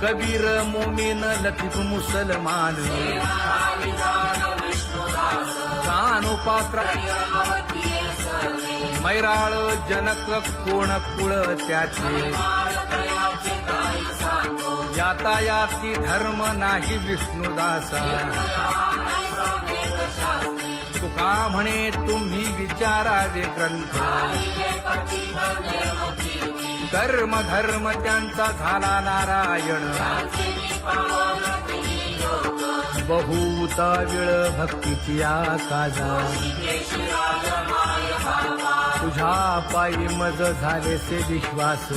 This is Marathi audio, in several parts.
कबीर मोमीन लतीफ मुसलमान कानोपात्र मैराळ जनक कोण कुळ त्याचे यातायाती धर्म नाही विष्णुदासा तुका म्हणे तुम्ही विचारावे ग्रंथ कर्म धर्म त्यांचा झाला नारायण बहुता वेळ भक्तीची आकाजा तुझ्या पायी मज झालेसे विश्वास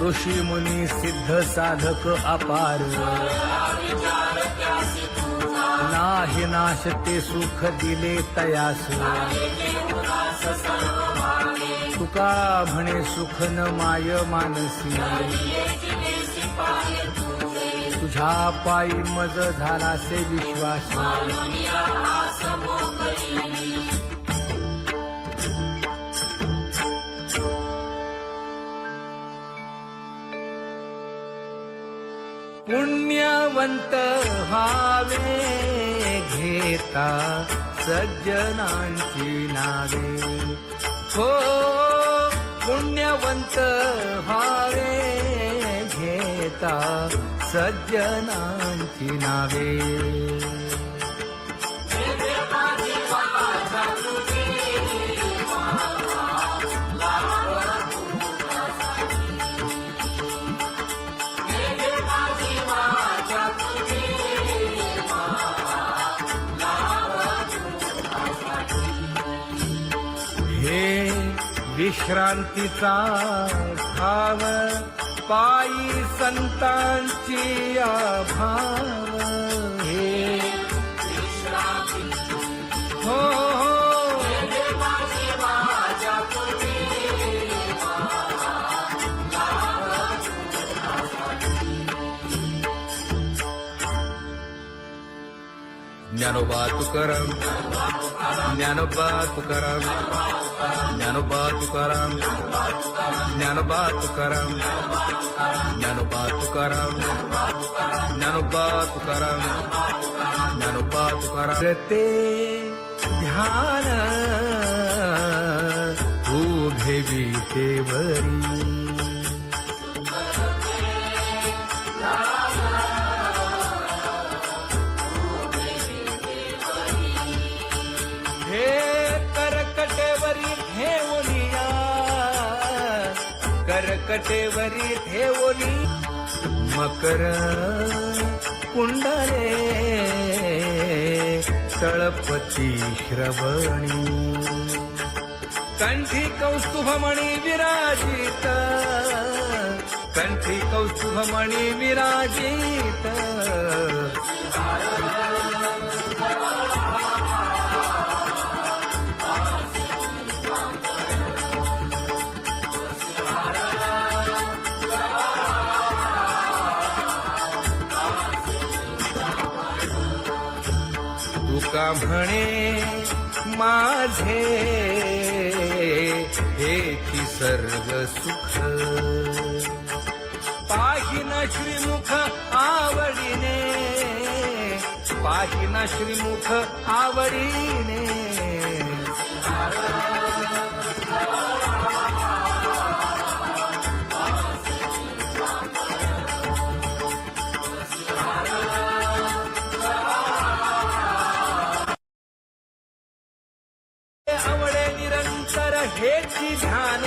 ऋषी मुनी सिद्ध साधक अपार नाही नाश ते सुख दिले तयास तुका म्हणे सुख न माय मानसी तुझ्या पायी मज झालासे विश्वास पुण्यवंत व्हावे घेता सज्जनांची नावे हो पुण्यवंत व्हावे घेता सज्जनांची नावे हे विश्रांतीचा भाव पायी संतांची अभाव हे हो ज्ञानोबा तुकाराम ज्ञानोबा तुकाराम ज्ञानोबा तुकाराम ज्ञानोबा तुकाराम ज्ञानोबा तुकाराम ज्ञानोबा तुकाराम ज्ञानोबा तुकाराम ते ध्यान उभे विटेवरी करकटेवरी ठेवली मकर कुंडले तळपती श्रवणी कंठी कौस्तुभमणी विराजित कंठी कौस्तुभमणी विराजित तुका म्हणे माझे हेची सर्व सुख पाहिन श्रीमुख आवडीने पाहिन श्रीमुख आवडीने आवडे निरंतर हेची ध्यान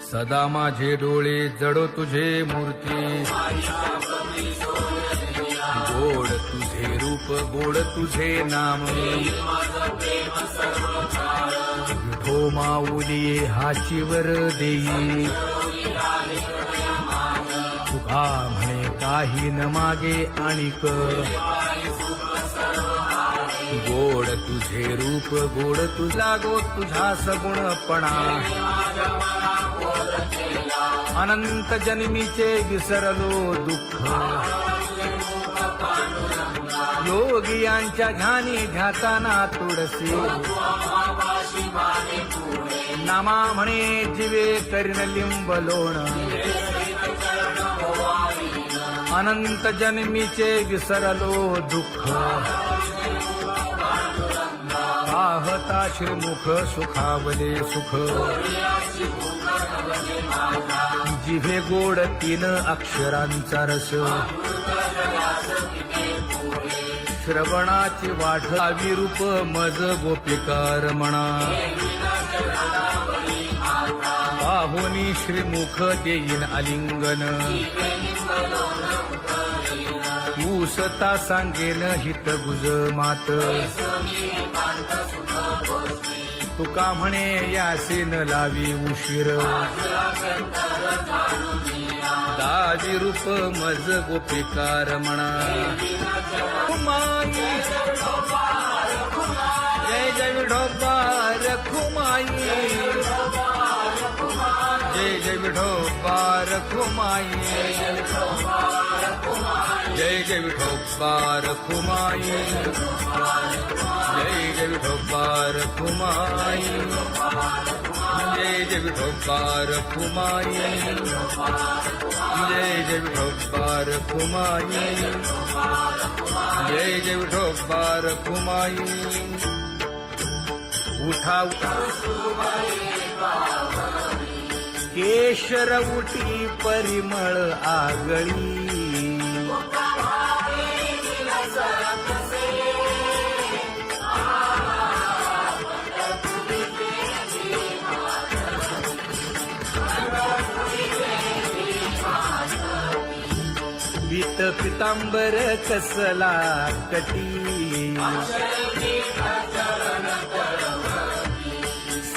सदा माझे डोळे जडो तुझे मूर्ती गोड तुझे रूप गोड तुझे नाम विठो माऊली हाचीवर देई तुका म्हणे काही न मागे आणिक गोड तुझे रूप गोड तुझा गो तुझा सगुणपणा अनंत जन्मीचे विसरलो दुःख योगियांच्या ध्यानी ध्याताना तुळसी नामा म्हणे जीवे करीन लिंब लोण अनंत जन्मीचे विसरलो दुःख पाहता श्रीमुख सुखावले सुख जिभे गोड 3 अक्षरांचा रस श्रवणाची वाढ विरूप मज गोपिकार म्हणा पाहुनी श्रीमुख देईन आलिंगन ऊसता सांगेन हित गुज मात तुका म्हणे यासीन लावी उशीर दावी रूप मज गोपिकार म्हणा खुमाई जय जय विठोबार खुमाई जय जय विठोबार खुमाई जय जय विठोबार खुमाई जय जय विठोबार खुमाई जय जय विठोबार खुमाई जय जय विठोबार खुमाई जय जय विठोबार खुमाई उठा केशर उठी परिमळ आगळी पीत पितांबर कसला कटी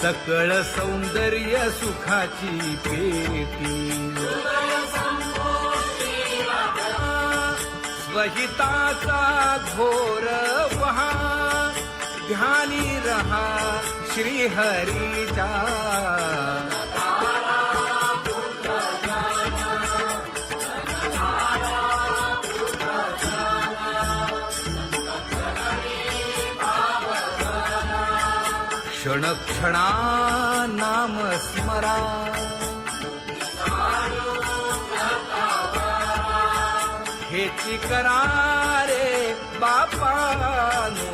सकळ सौंदर्य सुखाची पेटी स्वहिताचा घोर वहा ध्यानी रहा श्रीहरीचा क्षण क्षणा नाम स्मरा हेची करा रे बापानो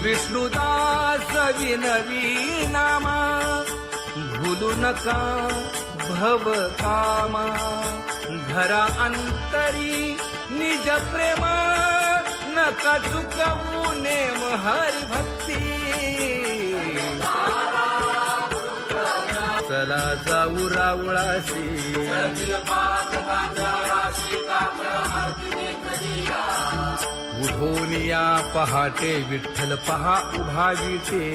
विष्णुदास विनवी नामा भूलू नका भव कामा धरा अंतरी निज प्रेमा नका चुकवू नेम हरी भक्ती चला जाऊ रावळाशी उठोनिया पहाटे विठ्ठल पहा उभा विटे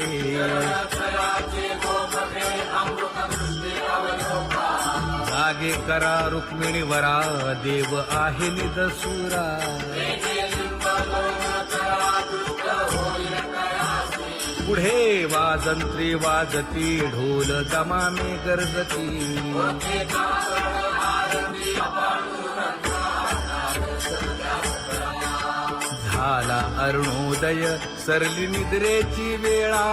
जागे करा रुक्मिणी वरा देव आहे निदसुरा पुढे वाजंत्री वाजती ढोल दमामे गरजती झाला अरुणोदय सरली निद्रेची वेळा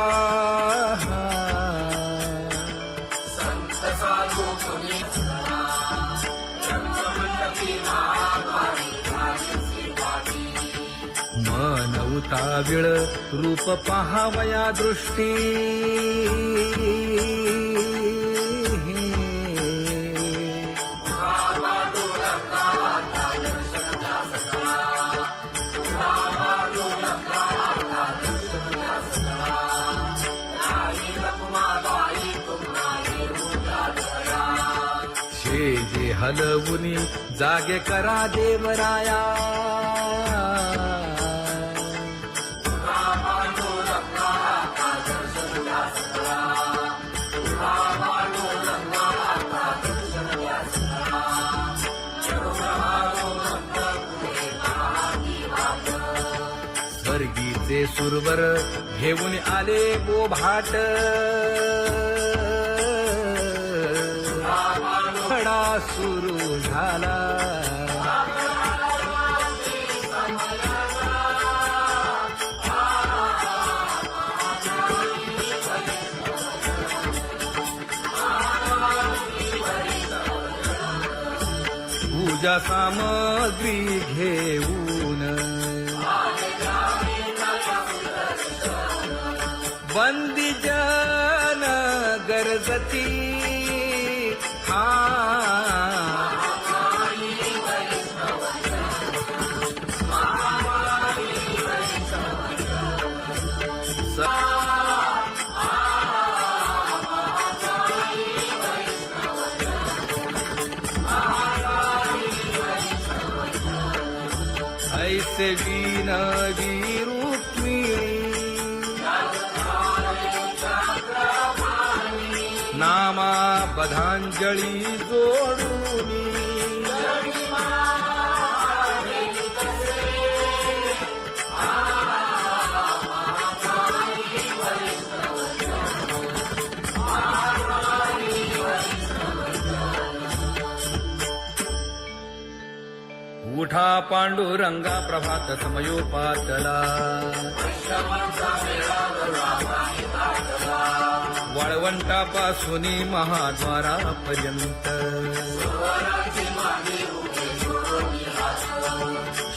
मन उताविळ रूप पहावया दृष्टी जे हलवुनी जागे करा देवराया स्वर्गी ते सुरवर घेऊन आले बोभाट खडा सुरू झाला पूजा सामग्री घेऊन बंदी जन गरजती ऐसे विनवी रुक्मिणी नामा बधांजळी जोडूनी उठा पांडुरंगा प्रभात समयोपातला वाळवंटापासून महाद्वारापर्यंत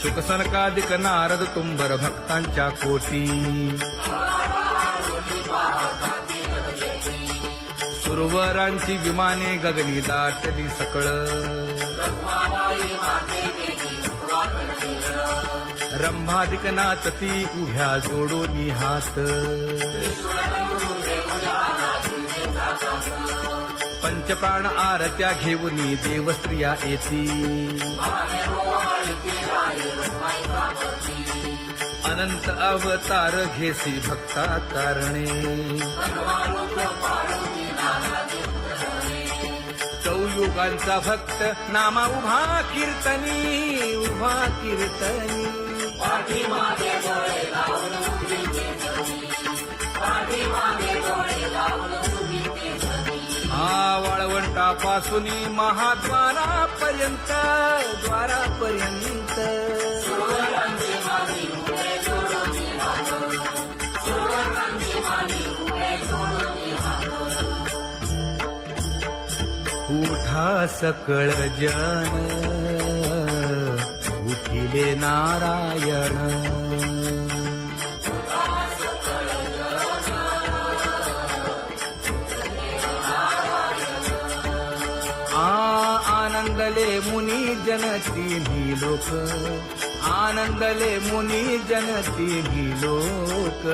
शुकसनकादिक नारद तुंबर भक्तांच्या कोटी सुरवरांची विमाने गगनी दाटली सकळ रंभादिक नाचती उभ्या जोडोनी हात पंचप्राण आरत्या घेऊनी देवस्त्रिया येती अनंत अवतार घेसी भक्ता तारणे चौयुगांचा भक्त नामा उभा कीर्तनी उभा कीर्तनी वाळवंटापासून महाद्वारापर्यंत द्वारापर्यंत उठा सकळ जन उठिले नारायण आनंदले मुनी जन तिन्ही लोक आनंदले मुनी जन तिन्ही लोक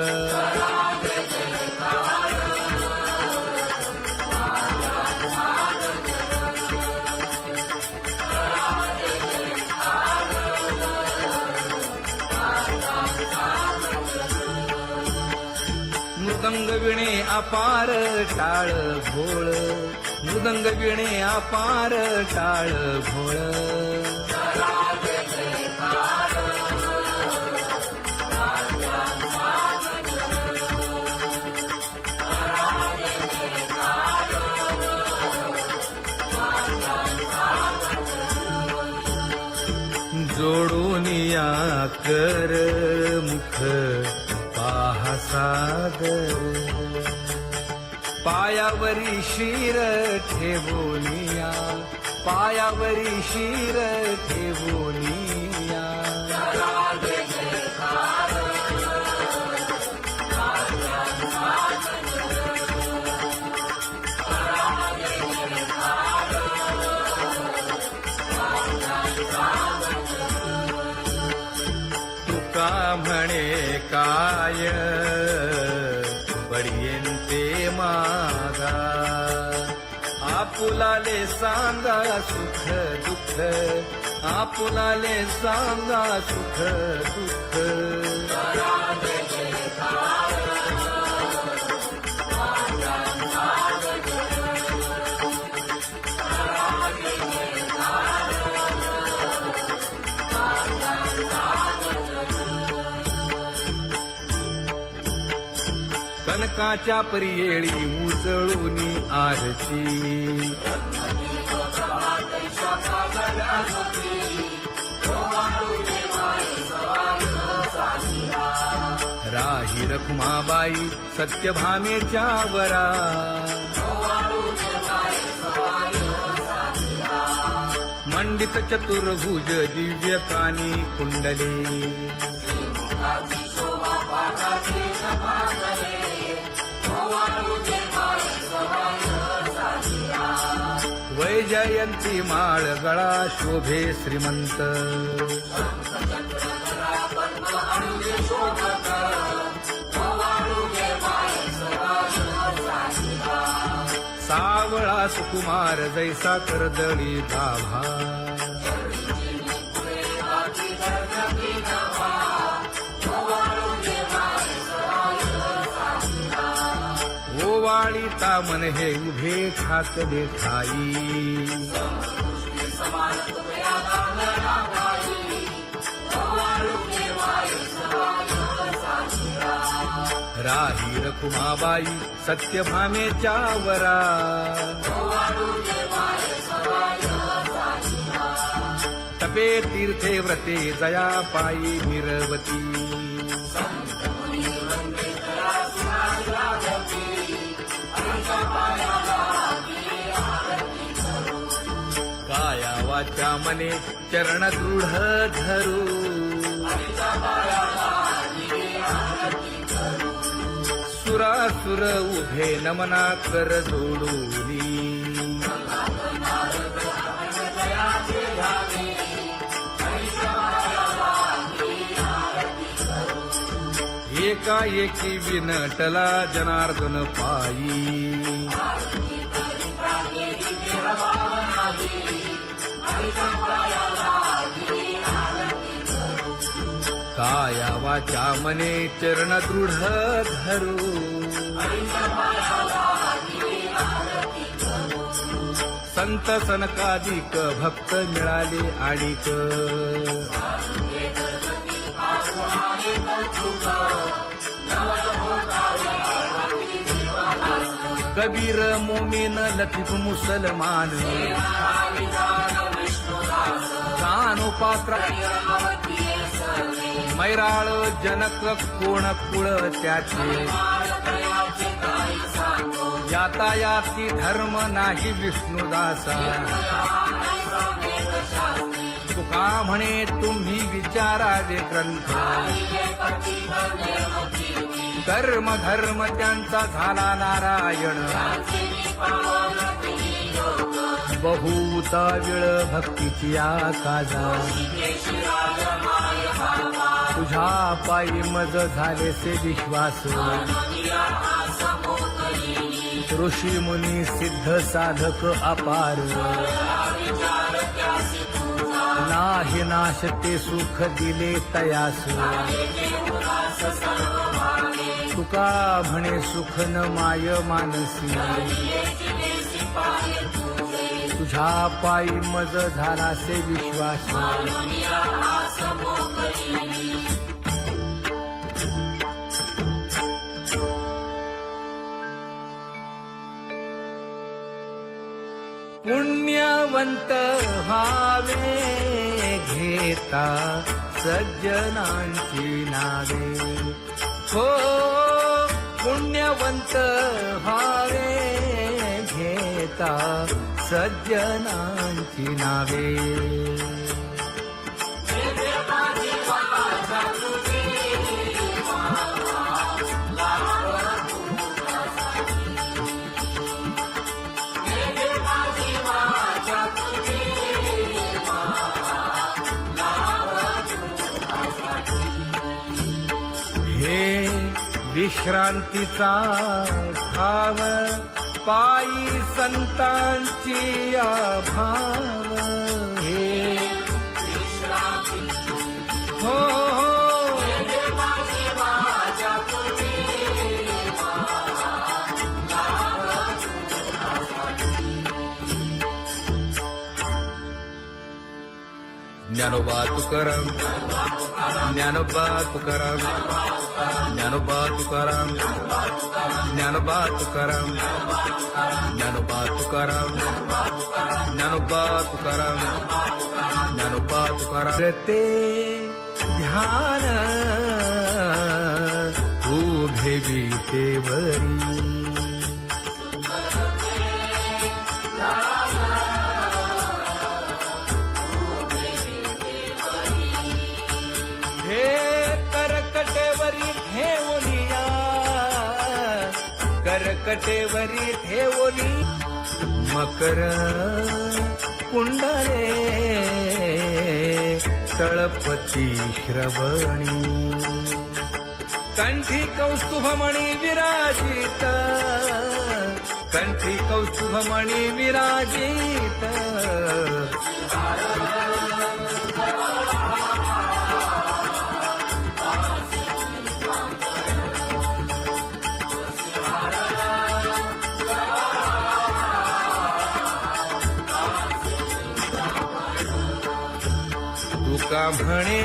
मृदंग विणे अपार टाळ भोळ मृदंग विणे अपार टाळ भोळ जोडूनिया कर मुख पाहा सागर पायावरी शिर ठेवोनिया पायावरी शिर ठेवोनिया तुका म्हणे काय बडियेंते मागा आपुलाले सांगा सुख दुःख आपुलाले सांगा सुख दुःख सनकाच्या परियेळी उजळूनी आरती राही रखुमाबाई सत्यभामेच्या वरा मंडित चतुर्भुज दिव्य कानी कुंडले वैजयंती माळ गळा शोभे श्रीमंत सावळा सुकुमार जैसा कर्दळी गाभा ओवाळी तामन हे उभे ठाकले ठाई राही रखुमाबाई सत्यभामेच्या वरा तपे तीर्थे व्रते जया पायी मिरवती काया वाचा मने चरण दृढ धरू सुरासुर उभे नमना कर जोडूनी एकाएकी विनटला जनार्दन पायी काया वाचा मने चरण दृढ धरू संत सनकादिक भक्त मिळाले आणिक कबीर मोमीन लतीफ मुसलमान कानोपात्र मैराळ जनक कोण कुळ त्याचे यातायाती धर्म नाही विष्णुदासा तुका म्हणे तुम्ही विचारावे ग्रंथ कर्म धर्म त्यांचा झाला नारायण बहुता वेळ भक्तीची काजा तुझ्या पायी मज झालेसे विश्वास ऋषी मुनी सिद्ध साधक अपार नाही नाश ते सुख दिले तयास तुका म्हणे सुख न माय मानसी तुझ्या पायी मज झालासे विश्वास पुण्यवंत व्हावे घेता सज्जनांची नावे हो पुण्यवंत व्हावे घेता सज्जनांची नावे विश्रांतीचा ठाव पायी संतांची भाव हे हो ज्ञानोबा तुकाराम, ज्ञानोबा तुकाराम, ज्ञानोबा तुकाराम, ज्ञानोबा तुकाराम, ज्ञानोबा तुकाराम, ज्ञानोबा तुकाराम, ज्ञानोबा तुकाराम. ते ध्यान उभे विटेवरी, हे करकटेवरी ठेवलिया, करकटेवरी ठेवली मकर कुंडले तळपती श्रवणी, कंठी कौस्तुभमणी विराजित, कंठी कौस्तुभमणी विराजित. तुका म्हणे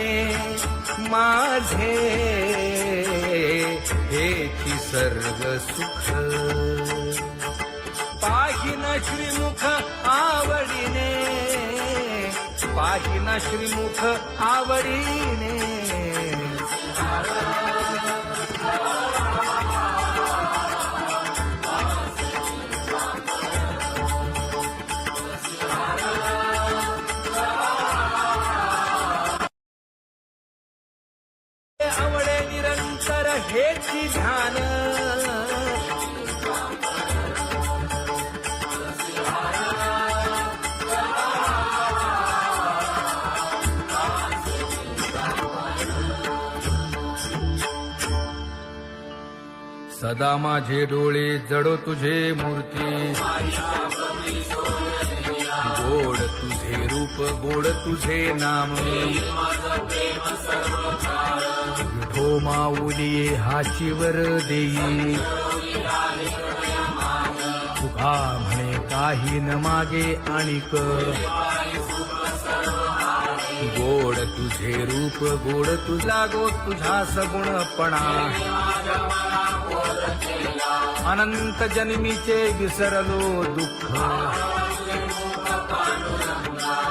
माझे हेची सर्व सुख, पाहिना श्रीमुख आवडीने, पाहिना श्रीमुख आवडीने. आवडे निरंतर हेची ध्यान, सदा माझे डोळे जडो तुझे मूर्ती, गोड तुझे रूप गोड तुझे नाम. विठो माऊलिये हाचीवर देई, तुका म्हणे काही न मागे आणिक. गोड तुझे रूप गोड तुझा गो तुझा सगुणपणा, अनंत जन्मीचे विसरलो दुःख.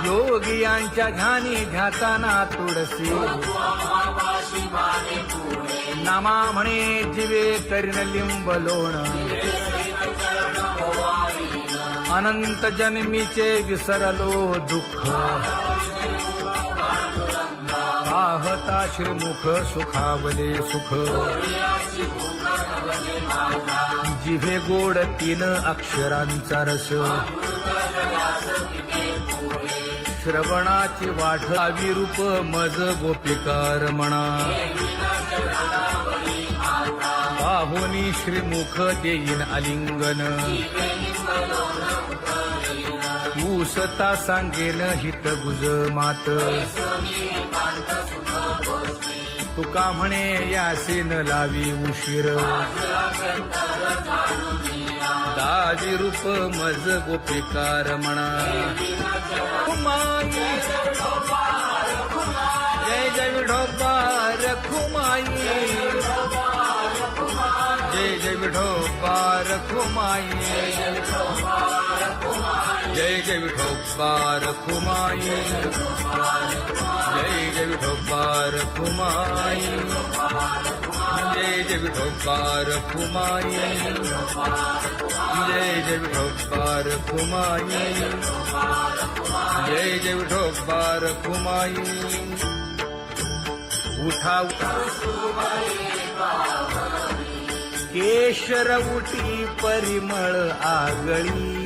योगियांच्या ध्यानी ध्याताना तुळसी, नामा म्हणे जीवे करीन लिंबलोण. अनंत जन्मीचे विसरलो दुःख, पाहता श्रीमुख सुखावले सुख. जिभे गोड 3 अक्षरांचा रस, श्रवणाची वाट विरूप मज गोपिकार म्हणा. पाहुनी श्रीमुख देईन आलिंगन, ऊसता सांगेन हित गुज मात. तुका म्हणे यासीन लावी उशीर, दावी रूप मज गोपिकार म्हणा. खुमाई जय जय विठोबा रखुमाई, जय जय विठोबा रखुमाई, जय जय विठोबा रखुमाई, जय जय विठोबा रखुमाई, जय जय विठोबा रखुमाई, जय जय विठोबा रखुमाई, जय जय विठोबा रखुमाई. उठा केशर उठी परिमळ आगळी,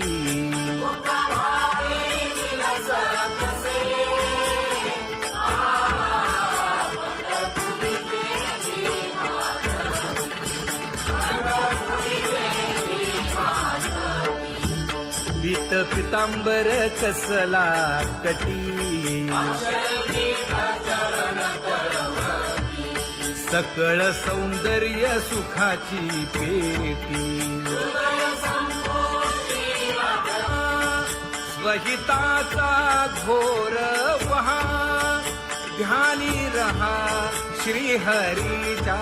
पीत पितांबर कसला कटी, सकळ सौंदर्य सुखाची पेटी. स्वहिताचा घोर वहा, ध्यानी रहा श्री हरीचा.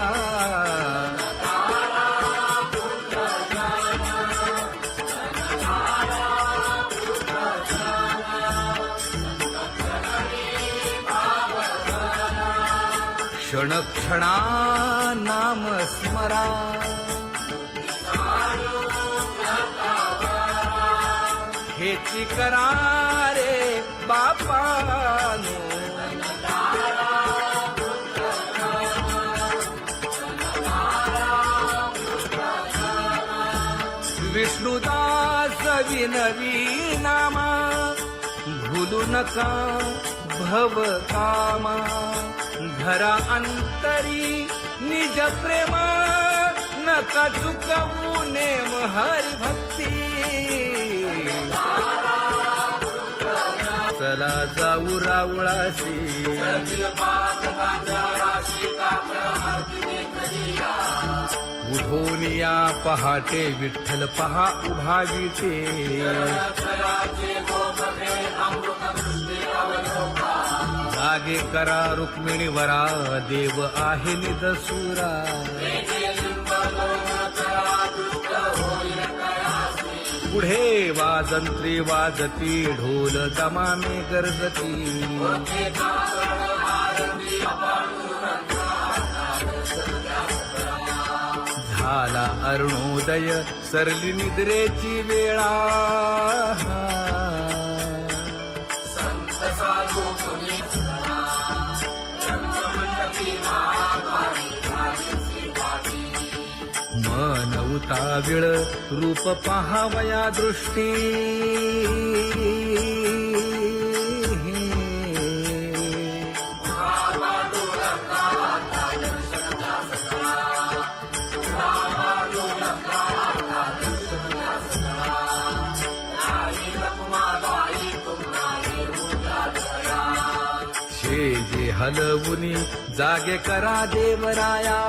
क्षण क्षणा नाम स्मरा. हेची करा रे बापानो. विष्णुदास विनवी नामा. भूलू नका भव कामा. धरा अंतरी निज प्रेम. नका चुकवू नेम हरी भक्ती. चला जाऊ रावळाशी. उठून या पहाटे विठ्ठल पहा उभा विटे. जागे करा रुक्मिणी वरा. देव आहे निदसुरा. पुढे वाजंत्री वाजती. ढोल दमामे गरजती. झाला अरुणोदय सरली निद्रेची वेळा. मन उताविळ रूप पहावया दृष्टी. जे हलवुनी जागे करा देवराया.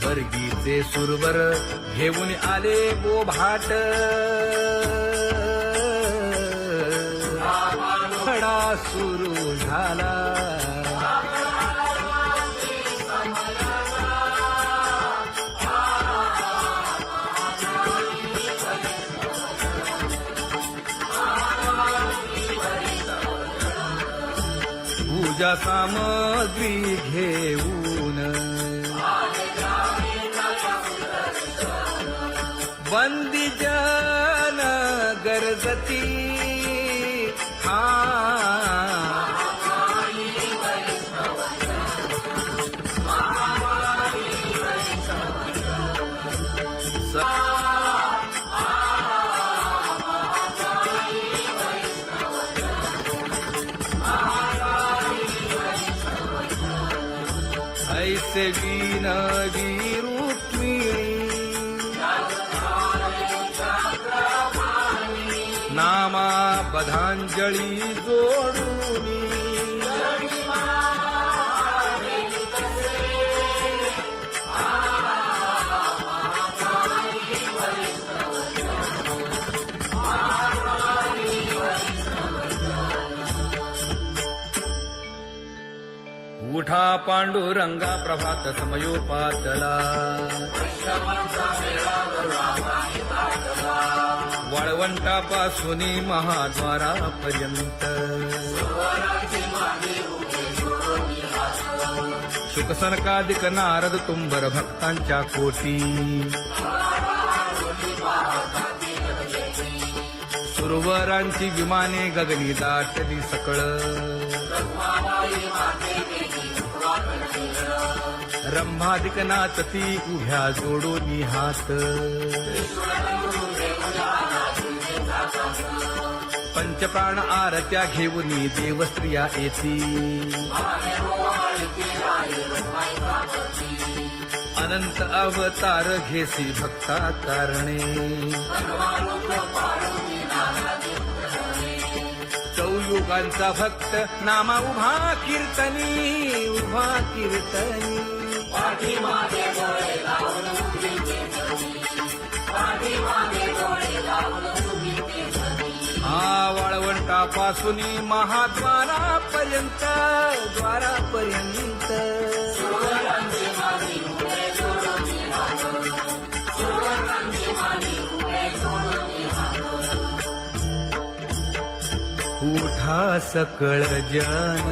स्वर्गीचे सुरवर घेऊन आले गोभाट. खडा सुरू झाला. पूजा सामग्री घेऊन. बंदी जन गरजती. ऐसे विनवी रुक्मिणी. नामा बधांजळी जोडूनी. उठा पांडुरंगा प्रभात समयोपातला. वाळवंटापासून महाद्वारापर्यंत. शुकसनकादिक नारद तुंबर भक्तांच्या कोटी. सुरवरांची विमाने गगनी दाटली सकळ. रंभादिक नाचती उभ्या जोडोनी हात. पंचप्राण आरत्या घेऊनी देवस्त्रिया येती. अनंत अवतार घेसी भक्ता कारणे. युगांचा भक्त नामा उभा कीर्तनी उभा कीर्तनी पाठीमागे डोळे लावून उभी कीर्तनी पाठीमागे डोळे लावून उभी कीर्तनी हा वाळवंटापासून महाद्वारापर्यंत द्वारापर्यंत सुवर्णांची माली उभे जोडून हात सुवर्णांची माली उभे जोडून हात उठा सकळ जन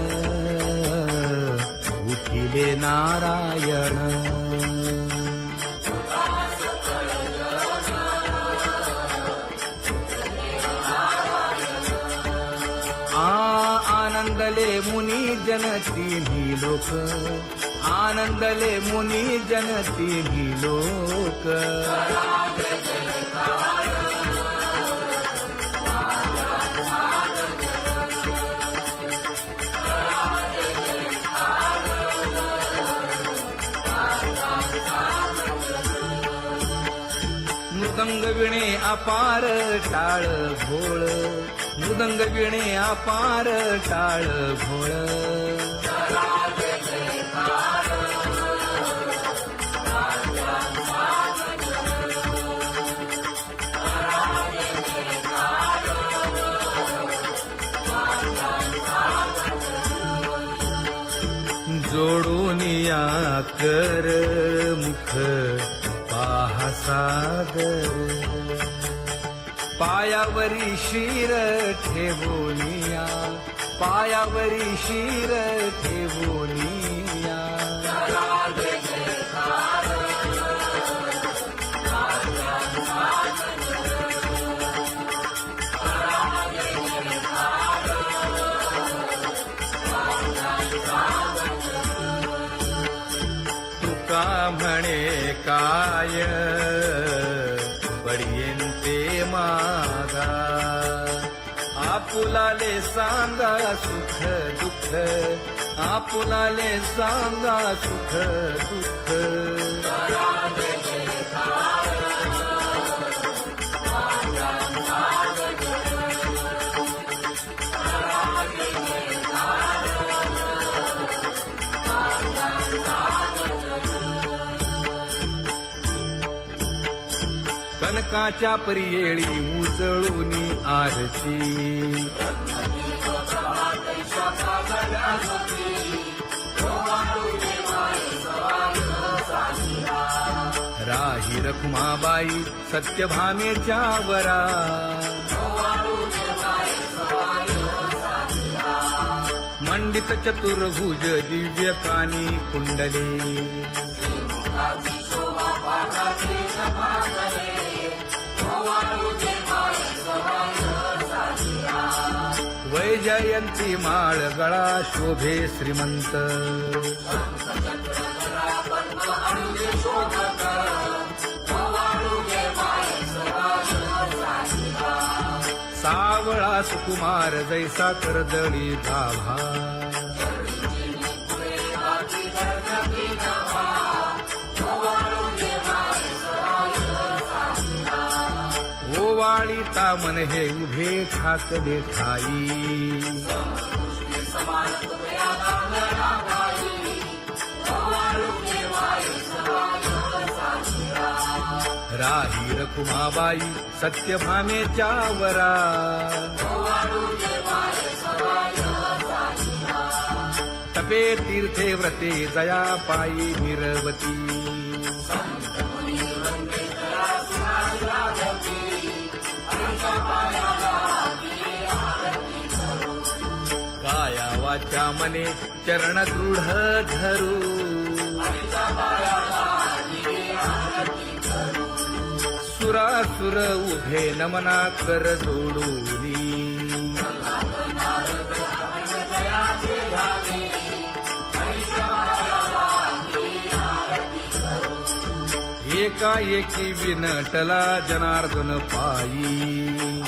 उठिले नारायण आनंदले मुनी जन तिन्ही लोक आनंदले मुनी जन तिन्ही लोक मृदंग विणे अपार टाळ भोळ मृदंग विणे अपार टाळ भोळ जोडून या कर मुख पाहा सागर पायावरी शिर ठेवोनिया पायावरी शिर ठेवोनिया तुका म्हणे काय बडियेंते मागा आपुलाले सांगा सुख दुःख आपुलाले सांगा सुख दुःख कनकाच्या परियेळी उजळून आरती राही रखुमाबाई सत्यभामेच्या वरा मंडित चतुर्भुज दिव्य कानी कुंडले वैजयंती माळ गळा शोभे श्रीमंत सावळा सुकुमार जैसा कर्दळी गाभा ओवाळीता मन हे उभे ठाकले ठाई राही रखुमाबाई सत्यभामेच्या वरा तपे तीर्थे व्रते जया पायी निरवती काया वाचा मने चरण दृढ धरू सुरासुर उभे नमना कर जोडूनी एकाएकी विनटला जनार्दन पायी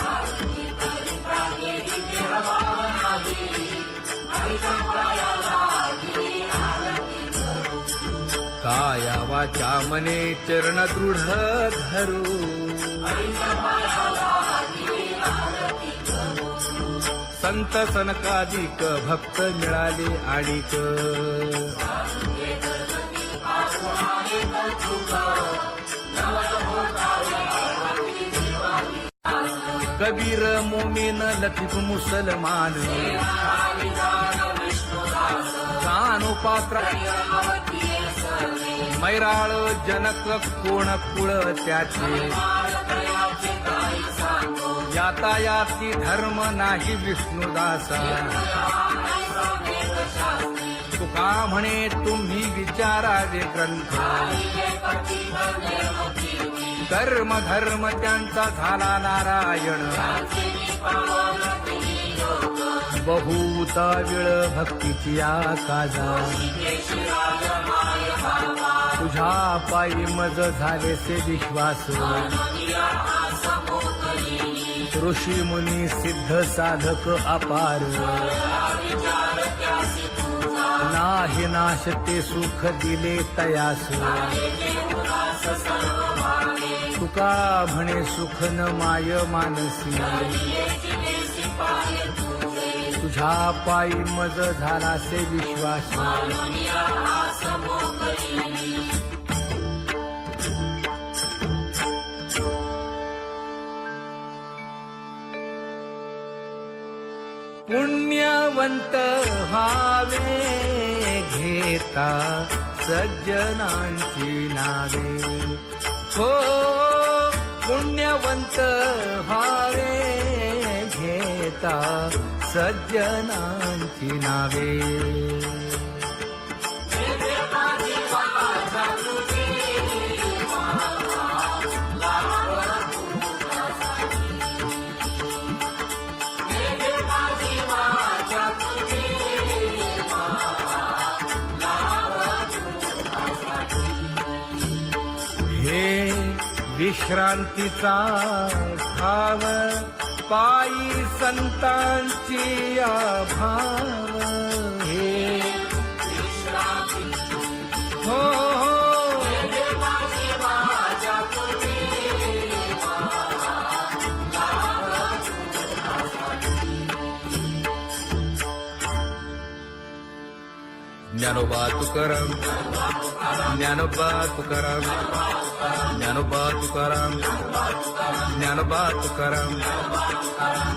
काया वाचा मने चरण दृढ धरू संत सनकादिक भक्त मिळाले आणिक कबीर मोमीन लतीफ मुसलमान कानो पात्र मैराळ जनक कोण कुळ त्याचे यातायाती धर्म नाही विष्णुदासा तुका म्हणे तुम्ही विचारावे ग्रंथ कर्म धर्म त्यांचा झाला नारायण बहुता वेळ भक्तीची काजा तुझ्या पायी मज झाले से विश्वास ऋषी मुनी सिद्ध साधक अपार नाही नाश ते सुख दिले तयास तुका म्हणे सुख न माय मानसी तुझ्या पायी मज झाला से विश्वास पुण्यवंत व्हावे घेता सज्जनांची नावे हो पुण्यवंत व्हावे घेता सज्जनांची नावे हे विश्रांतीचा भाव पायी संतांची भाव हे हो ज्ञानोबा तुकाराम ज्ञानोबा तुकाराम ज्ञानोबा तुकाराम ज्ञानोबा तुकाराम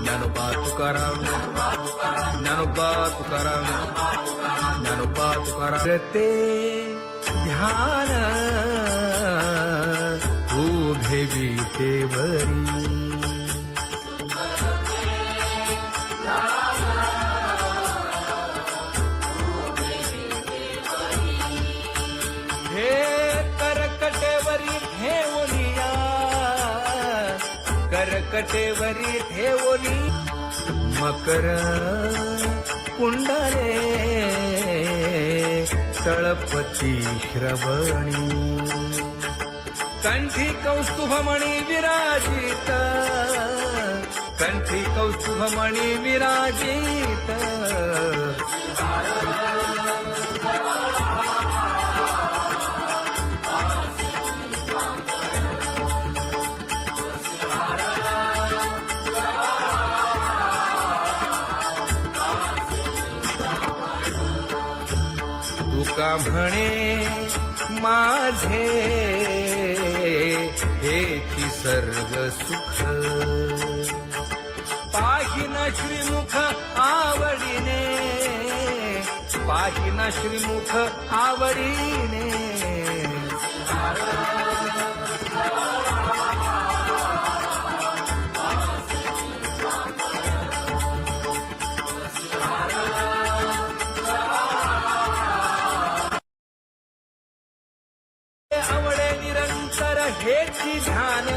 ज्ञानोबा तुकाराम ज्ञानोबा तुकाराम ज्ञानोबा तुकाराम ते ध्यान उभे विटेवरी करकटेवरी ठेवली मकर कुंडले तळपती श्रवणी कंठी कौस्तुभमणी विराजित कंठी कौस्तुभमणी विराजित तुका म्हणे माझे हेची सर्व सुख पाहिना श्रीमुख आवडीने पाहिना श्रीमुख आवडीने आवडे निरंतर हेची ध्यान